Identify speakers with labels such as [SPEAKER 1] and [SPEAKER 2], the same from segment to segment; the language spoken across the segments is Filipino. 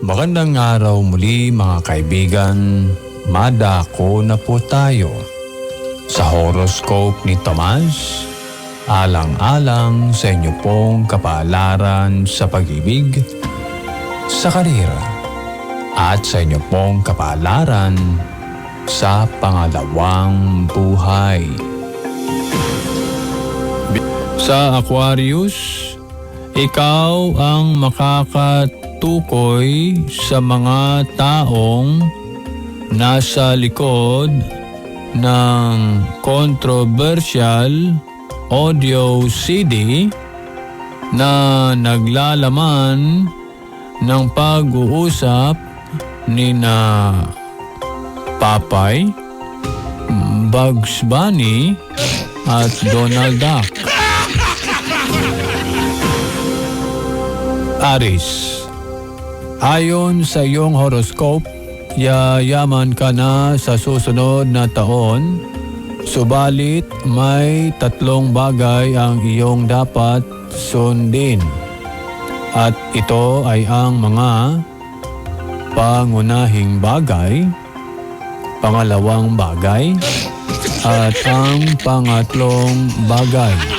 [SPEAKER 1] Magandang araw muli mga kaibigan, madako na po tayo sa horoscope ni Tomas, alang-alang sa inyo pong kapalaran sa pag-ibig, sa karera, at sa inyo pong kapalaran sa pangalawang buhay. Sa Aquarius, ikaw ang makakatukoy sa mga taong nasa likod ng controversial audio CD na naglalaman ng pag-uusap ni na Papay, Bugs Bunny at Donald Duck. Aries, ayon sa iyong horoscope, yayaman ka na sa susunod na taon, subalit may 3 bagay ang iyong dapat sundin. At ito ay ang mga pangunahing bagay, pangalawang bagay, at ang pangatlong bagay.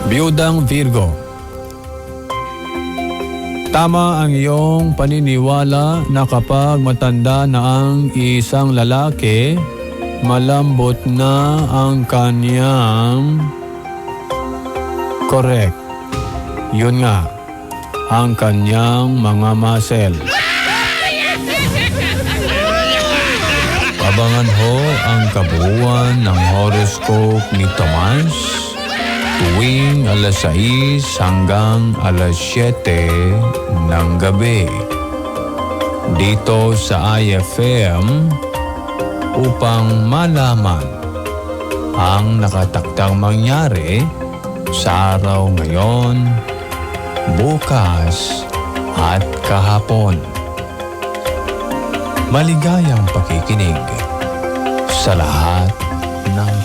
[SPEAKER 1] Biyudang Virgo, tama ang iyong paniniwala na kapag matanda na ang isang lalaki, malambot na ang kanyang correct. Yun nga, ang kanyang mga muscle. Abangan ho ang kabuuan ng horoscope ni Tomas tuwing alas 6 hanggang alas 7 ng gabi dito sa IFM upang malaman ang nakatakdang mangyari sa araw ngayon, bukas at kahapon. Maligayang pakikinig sa lahat ng